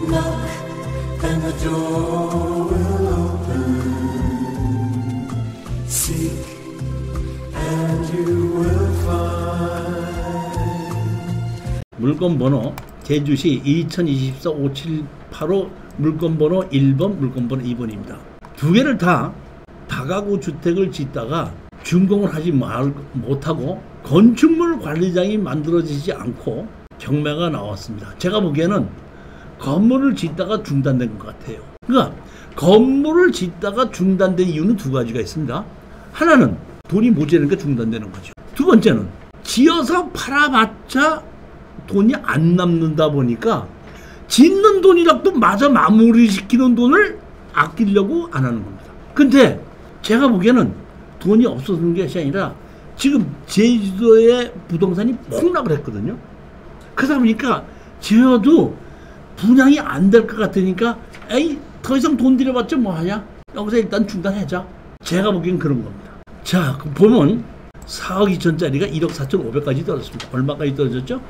Knock and the door will open. Seek and you will find. 물건 번호 제주시 2024-5785 물건 번호 1번, 물건 번호 2번입니다. 두 개를 다 다가구 주택을 짓다가 준공을 하지 못하고 건축물 관리장이 만들어지지 않고 경매가 나왔습니다. 제가 보기에는 건물을 짓다가 중단된 것 같아요. 그러니까 건물을 짓다가 중단된 이유는 두 가지가 있습니다. 하나는 돈이 모자라니까 중단되는 거죠. 두 번째는 지어서 팔아봤자 돈이 안 남는다 보니까 짓는 돈이라도 마저 마무리시키는 돈을 아끼려고 안 하는 겁니다. 근데 제가 보기에는 돈이 없어지는 것이 아니라 지금 제주도의 부동산이 폭락을 했거든요. 그러다 보니까 지어도 분양이 안 될 것 같으니까 에이 더 이상 돈 들여봤자 뭐하냐, 여기서 일단 중단하자. 제가 보기엔 그런 겁니다. 자, 보면 4억 2천짜리가 1억 4,500까지 떨어졌습니다. 얼마까지 떨어졌죠?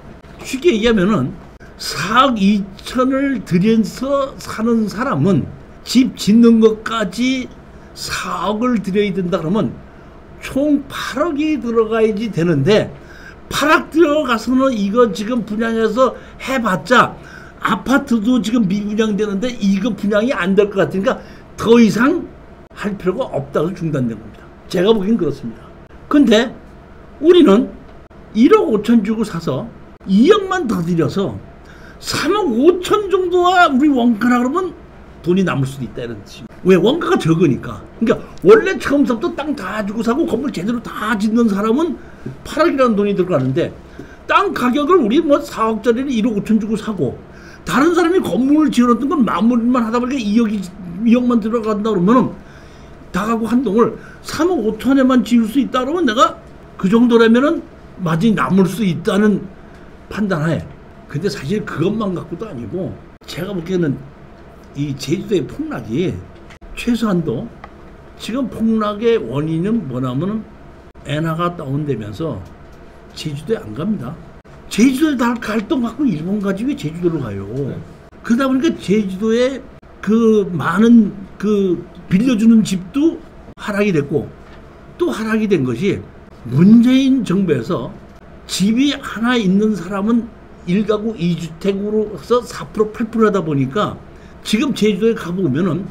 쉽게 얘기하면은 4억 2천을 들여서 사는 사람은 집 짓는 것까지 4억을 들여야 된다 그러면 총 8억이 들어가야지 되는데 8억 들어가서는 이거 지금 분양해서 해봤자 아파트도 지금 미분양되는데 이거 분양이 안 될 것 같으니까 더 이상 할 필요가 없다고 중단된 겁니다. 제가 보기엔 그렇습니다. 근데 우리는 1억 5천 주고 사서 2억만 더 들여서 3억 5천 정도와 우리 원가라 그러면 돈이 남을 수도 있다 이런 뜻입니다. 왜? 원가가 적으니까. 그러니까 원래 처음부터 땅 다 주고 사고 건물 제대로 다 짓는 사람은 8억이라는 돈이 들어가는데 땅 가격을 우리 뭐 4억짜리를 1억 5천 주고 사고 다른 사람이 건물을 지어놨던 건 마무리만 하다 보니까 2억만 들어간다 그러면은 다가구 한 동을 3억 5천에만 지을 수 있다 그러면 내가 그 정도라면은 마진이 남을 수 있다는 판단하에. 근데 사실 그것만 갖고도 아니고 제가 보기에는 이 제주도의 폭락이 최소한도 지금 폭락의 원인은 뭐냐면은 엔화가 다운되면서 제주도에 안 갑니다. 제주도에 다 갈 돈 갖고 일본 가지 왜 제주도로 가요? 그러다 보니까 제주도에 그 많은 그 빌려주는 집도 하락이 됐고 또 하락이 된 것이 문재인 정부에서 집이 하나 있는 사람은 1가구 2주택으로서 4% 8% 하다 보니까 지금 제주도에 가보면은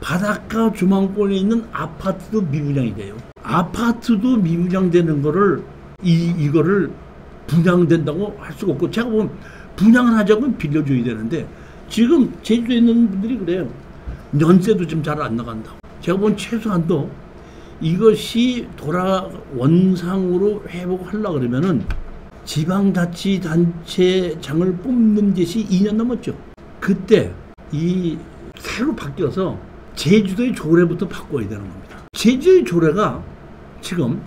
바닷가 조망권에 있는 아파트도 미분양이 돼요. 아파트도 미분양되는 거를 이거를 분양된다고 할 수가 없고 제가 보면 분양을 하자고 빌려줘야 되는데 지금 제주도에 있는 분들이 그래요. 연세도 좀 잘 안 나간다고. 제가 보면 최소한도 이것이 원상으로 회복하려고 그러면은 지방자치단체장을 뽑는 것이 2년 넘었죠. 그때 이 새로 바뀌어서 제주도의 조례부터 바꿔야 되는 겁니다. 제주도의 조례가 지금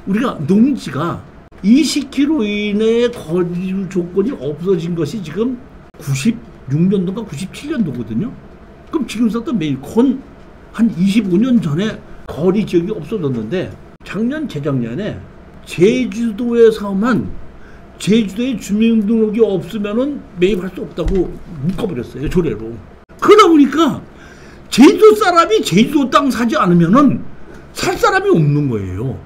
우리가 농지가 20km 이내의 거주 조건이 없어진 것이 지금 96년도인가 97년도거든요. 그럼 지금부터 매일 한 25년 전에 거리 지역이 없어졌는데 작년 재작년에 제주도에서만 제주도에 주민등록이 없으면은 매입할 수 없다고 묶어버렸어요, 조례로. 그러다 보니까 제주도 사람이 제주도 땅 사지 않으면은 살 사람이 없는 거예요.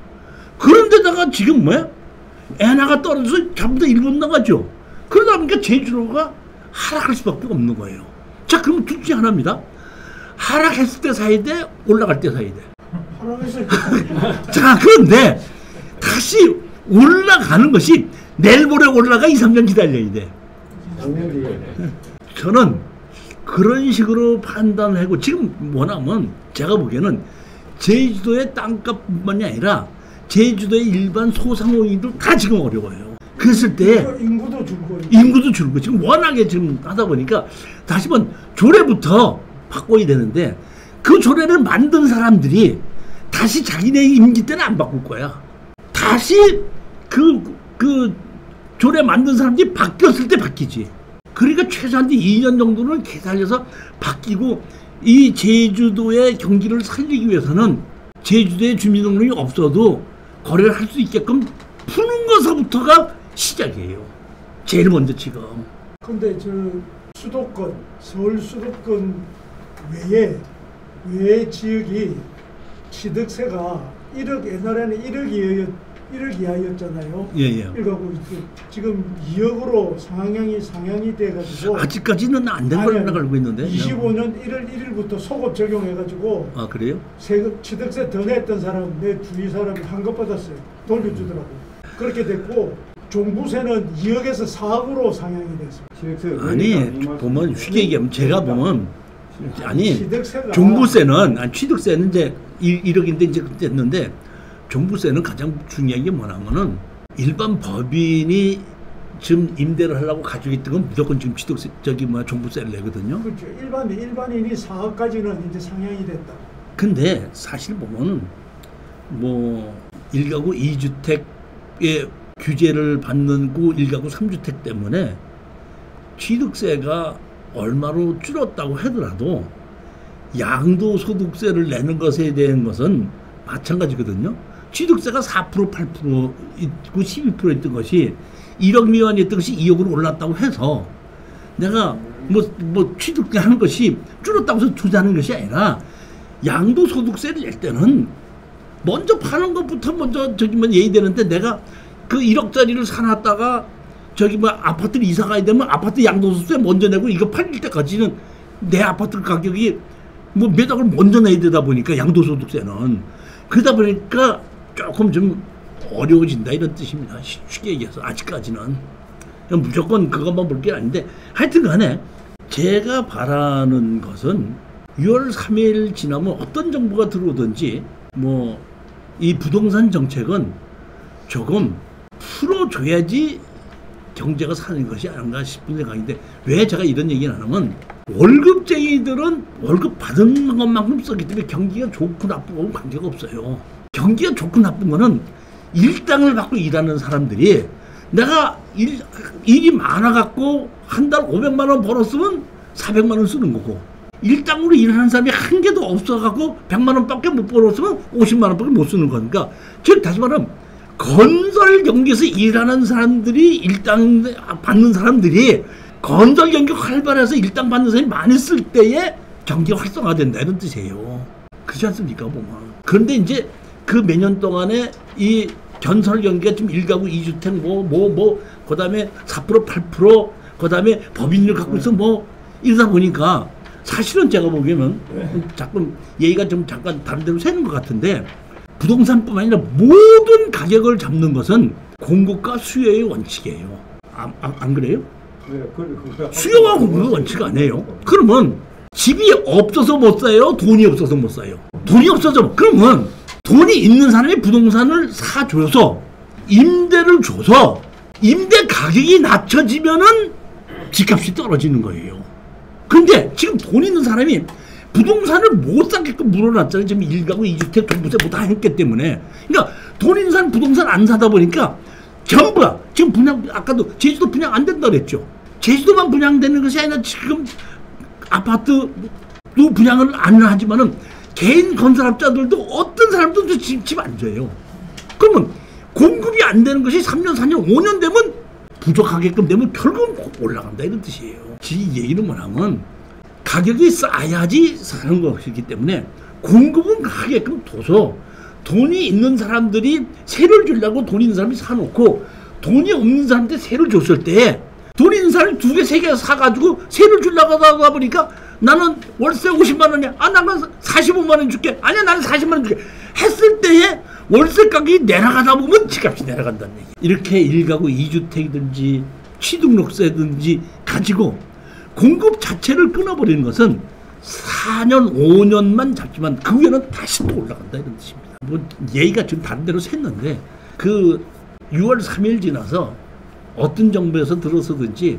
그런데다가 지금 뭐야? 엔화가 떨어져서 전부 다 일본 나가죠. 그러다 보니까 제주도가 하락할 수밖에 없는 거예요. 자, 그럼 둘 중에 하나입니다. 하락했을 때 사야 돼? 올라갈 때 사야 돼? 하락했을 때. 자, 그런데 다시 올라가는 것이 내일 모레 올라가 2, 3년 기다려야 돼. 저는 그런 식으로 판단을 하고 지금 뭐냐면 제가 보기에는 제주도의 땅값뿐만이 아니라 제주도의 일반 소상공인들 다 지금 어려워요. 그랬을 때 인구도 줄고 지금 워낙에 지금 하다 보니까 다시 한번 조례부터 바꿔야 되는데 그 조례를 만든 사람들이 다시 자기네 임기 때는 안 바꿀 거야. 다시 그 조례 만든 사람들이 바뀌었을 때 바뀌지. 그러니까 최소한 2년 정도는 기다려서 바뀌고 이 제주도의 경기를 살리기 위해서는 제주도에 주민등록이 없어도 거래를 할 수 있게끔 푸는 것부터가 시작이에요. 제일 먼저 지금. 근데 수도권, 서울 수도권 외의 지역이 취득세가 1억, 옛날에는 1억 이하였잖아요. 예. 그리고 지금 2억으로 상향이 돼가지고 아직까지는 안 된 걸로 알고 있는데. 25년 1월 1일부터 소급 적용해가지고. 아, 그래요? 세금 취득세 더 냈던 사람, 내 주위 사람이 환급 받았어요. 돌려주더라고. 그렇게 됐고 종부세는 2억에서 4억으로 상향이 됐어요. 아니, 보면 쉽게 얘기하면 제가 보면 아니 취득세가 종부세는 취득세는 이제 1억인데 이제 됐는데 종부세는 가장 중요한 게 뭐냐면은 일반 법인이 지금 임대를 하려고 가지고 있던 건 무조건 지금 취득세 종부세를 내거든요. 그렇죠. 일반인이 4억까지는 이제 상향이 됐다. 근데 사실 보면은 뭐 1가구 2주택의 규제를 받는 구 1가구 3주택 때문에 취득세가 얼마로 줄었다고 하더라도 양도소득세를 내는 것에 대한 것은 마찬가지거든요. 취득세가 4% 8% 있고 12% 있던 것이 1억 미만이었던 것이 2억으로 올랐다고 해서 내가 뭐 취득세 하는 것이 줄었다고 해서 투자하는 것이 아니라 양도소득세를 낼 때는 먼저 파는 것부터 먼저 예의되는데 내가 그 1억짜리를 사놨다가 아파트를 이사 가야 되면 아파트 양도소득세 먼저 내고 이거 팔릴 때까지는 내 아파트 가격이 몇 억을 먼저 내야 되다 보니까 양도소득세는 그러다 보니까 조금 좀 어려워진다 이런 뜻입니다. 쉽게 얘기해서 아직까지는 무조건 그것만 볼 게 아닌데 하여튼 간에 제가 바라는 것은 6월 3일 지나면 어떤 정부가 들어오든지 이 부동산 정책은 조금 풀어줘야지 경제가 사는 것이 아닌가 싶은 생각인데 왜 제가 이런 얘기를 하냐면 월급쟁이들은 월급 받은 것만큼 쓰기 때문에 경기가 좋고 나쁘고 관계가 없어요. 경기가 좋고 나쁜 거는 일당을 받고 일하는 사람들이 내가 일이 많아갖고 한 달 500만 원 벌었으면 400만 원 쓰는 거고 일당으로 일하는 사람이 한 개도 없어갖고 100만 원밖에 못 벌었으면 50만 원밖에 못 쓰는 거니까 즉 다시 말하면 건설 경기에서 일하는 사람들이 일당 받는 사람들이 건설 경기 활발해서 일당 받는 사람이 많이 쓸 때에 경기가 활성화된다 이런 뜻이에요. 그렇지 않습니까 보면. 그런데 이제 그 몇 년 동안에 이 건설 경기가 지금 1가구 2주택 그 다음에 4% 8% 그 다음에 법인을 갖고 있어 이러다 보니까 사실은 제가 보기에는 자꾸 얘기가 좀 잠깐 다른 데로 새는 것 같은데 부동산뿐만 아니라 모든 가격을 잡는 것은 공급과 수요의 원칙이에요. 안 그래요? 수요와 공급의 원칙 아니에요. 그러면 집이 없어서 못 사요? 돈이 없어서 못 사요? 돈이 없어서 그러면 돈이 있는 사람이 부동산을 사줘서 임대를 줘서 임대 가격이 낮춰지면은 집값이 떨어지는 거예요. 근데 지금 돈 있는 사람이 부동산을 못 사게끔 물어놨잖아요. 지금 1가구 2주택 종부세 다 했기 때문에. 그러니까 돈 있는 사람 부동산 안 사다 보니까 전부 지금 분양 아까도 제주도 분양 안 된다 그랬죠. 제주도만 분양되는 것이 아니라 지금 아파트도 분양을 안 하지만은 개인 건설업자들도 어떤 사람들도 집 안 줘요. 그러면 공급이 안 되는 것이 3년, 4년, 5년 되면 부족하게끔 되면 결국은 올라간다 이런 뜻이에요. 이 얘기는 뭐냐면 가격이 쌓아야지 사는 것이기 때문에 공급은 하게끔 둬서 돈이 있는 사람들이 세를 주려고 돈 있는 사람이 사놓고 돈이 없는 사람한테 세를 줬을 때 돈 있는 사람이 2개, 3개 사가지고 세를 주려고 하다 보니까 나는 월세 50만 원이야. 나는 45만 원 줄게. 아니야, 나는 40만 원 줄게. 했을 때에 월세 가격이 내려가다 보면 집값이 내려간다는 얘기. 이렇게 1가구 2주택이든지 취등록세든지 가지고 공급 자체를 끊어버리는 것은 4년, 5년만 잡지만 그 위에는 다시 또 올라간다 이런 뜻입니다. 얘기가 지금 다른 데로 샜는데 그 6월 3일 지나서 어떤 정부에서 들어서든지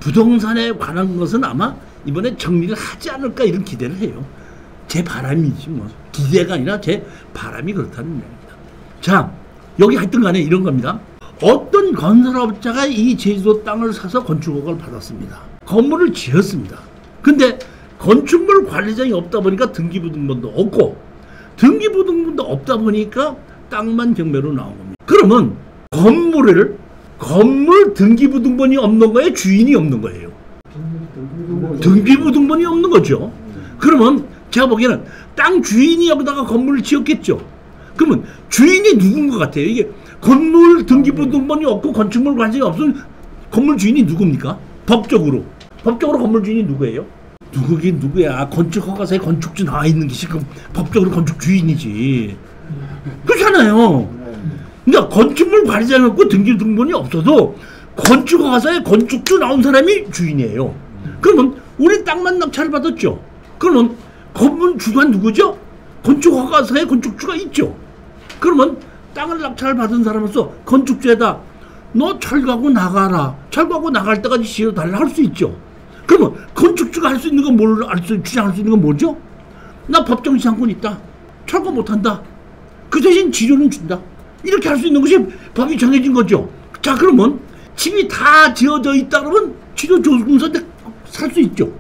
부동산에 관한 것은 아마 이번에 정리를 하지 않을까 이런 기대를 해요. 제 바람이지 기대가 아니라 제 바람이 그렇다는 얘기입니다. 자, 여기 하여튼 간에 이런 겁니다. 어떤 건설업자가 이 제주도 땅을 사서 건축허가를 받았습니다. 건물을 지었습니다. 근데 건축물 관리장이 없다 보니까 등기부등본도 없고 등기부등본도 없다 보니까 땅만 경매로 나온 겁니다. 그러면 건물 등기부등본이 없는 거예요? 주인이 없는 거예요? 등기부등본이 없는 거죠. 그러면 제가 보기에는 땅 주인이 여기다가 건물을 지었겠죠. 그러면 주인이 누군 것 같아요? 이게 건물 등기부등본이 없고 건축물 관심이 없으면 건물 주인이 누굽니까? 법적으로 건물 주인이 누구예요? 누구긴 누구야. 건축허가서에 건축주 나와 있는 게 지금 법적으로 건축 주인이지. 그렇잖아요. 그러니까 건축물 관리자는 없고 등기부등본이 없어도 건축허가서에 건축주 나온 사람이 주인이에요. 그러면 우리 땅만 낙찰을 받았죠. 그러면 건물 주가 누구죠? 건축허가서에 건축주가 있죠. 그러면 땅을 낙찰을 받은 사람으로서 건축주에다 너 철거하고 나가라. 철거하고 나갈 때까지 지어달라 할 수 있죠. 그러면 건축주가 할 수 있는 건 뭘 주장할 수 있는 건 뭐죠? 나 법정 지상권 있다. 철거 못한다. 그 대신 지료는 준다. 이렇게 할 수 있는 것이 법이 정해진 거죠. 자, 그러면 집이 다 지어져 있다 그러면 지료 줘서 살 수 있죠.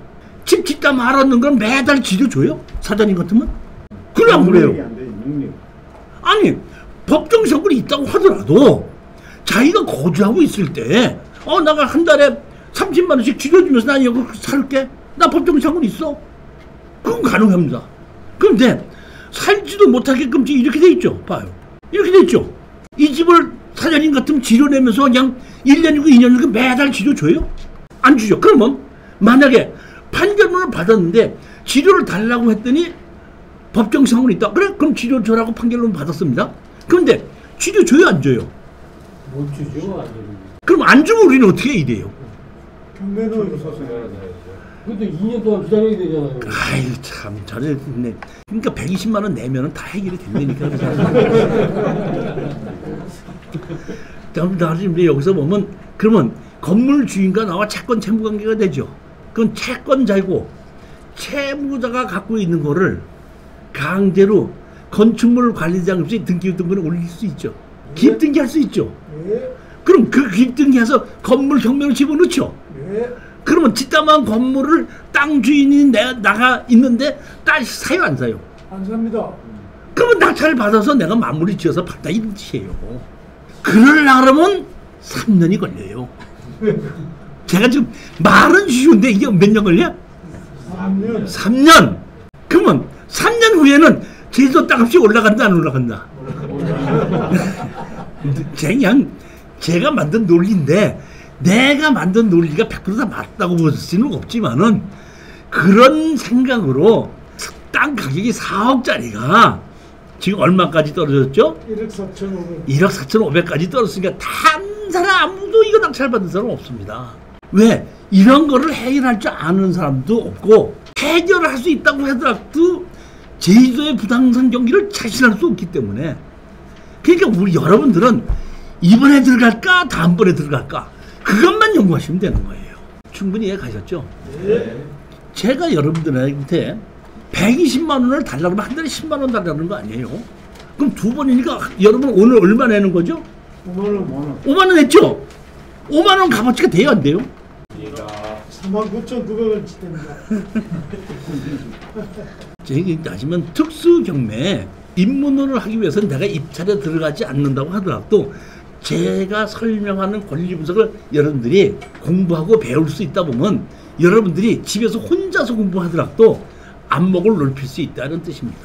집 짓다 말았는 건 매달 지료 줘요? 사장님 같으면? 그래 안 그래요? 아니 법정 지상권이 있다고 하더라도 자기가 거주하고 있을 때 내가 한 달에 30만 원씩 지려주면서 나 이거 살게. 나 법정 지상권 있어. 그건 가능합니다. 그런데 살지도 못하게끔 이렇게 돼 있죠. 봐요. 이렇게 돼 있죠. 이 집을 사장님 같으면 지려내면서 그냥 1년이고 2년이고 매달 지려줘요? 안 주죠. 그러면 만약에 판결문을 받았는데 지료를 달라고 했더니 법정 지상권 있다. 그래? 그럼 지료 줘라고 판결문 받았습니다. 그런데 지료 줘요? 안 줘요? 못 주죠. 안 주죠. 그럼 안 주면 우리는 어떻게 해야 돼요? 경매는 근데 2년 동안 기다려야 되잖아요. 아유 참 잘했네. 그러니까 120만 원 내면은 다 해결이 된다니까. 나중에 여기서 보면 그러면 건물 주인과 나와 채권 채무 관계가 되죠. 그건 채권자이고 채무자가 갖고 있는 거를 강제로 건축물 관리자 없이 등기부등본에 올릴 수 있죠. 기입등기할 수 있죠. 그럼 그 기입등기해서 건물 경매로 집어넣죠. 그러면 짓다만 건물을 땅 주인이 나가 있는데 딸 사요 안 사요? 안 삽니다. 그러면 낙찰을 받아서 내가 마무리 지어서 받다 이런 뜻이에요. 그러려면 3년이 걸려요. 제가 지금 말은 쉬운데 이게 몇 년 걸려? 3년. 3년. 그러면 3년 후에는 제주도 땅값이 올라간다 안 올라간다? 그냥 제가 만든 논리인데 내가 만든 논리가 100% 다 맞다고 볼 수는 없지만은 그런 생각으로 땅 가격이 4억짜리가 지금 얼마까지 떨어졌죠? 1억 4,500. 1억 4,500까지 떨어졌으니까 단 사람 아무도 이거 낙찰 받은 사람 없습니다. 왜? 이런 거를 해결할 줄 아는 사람도 없고 해결할 수 있다고 하더라도 제주도의 부동산 경기를 자신할 수 없기 때문에 그러니까 우리 여러분들은 이번에 들어갈까 다음번에 들어갈까 그것만 연구하시면 되는 거예요. 충분히 이해 가셨죠? 네. 제가 여러분들한테 120만 원을 달라고 하면 한 달에 10만 원 달라는 거 아니에요? 그럼 두 번이니까 여러분 오늘 얼마 내는 거죠? 5만 원. 5만 원 냈죠? 5만 원 값어치가 돼요 안 돼요? 49,900원치 됩니다. 저희 따지면 특수 경매에 입문을 하기 위해서는 내가 입찰에 들어가지 않는다고 하더라도 제가 설명하는 권리 분석을 여러분들이 공부하고 배울 수 있다 보면 여러분들이 집에서 혼자서 공부하더라도 안목을 넓힐 수 있다는 뜻입니다.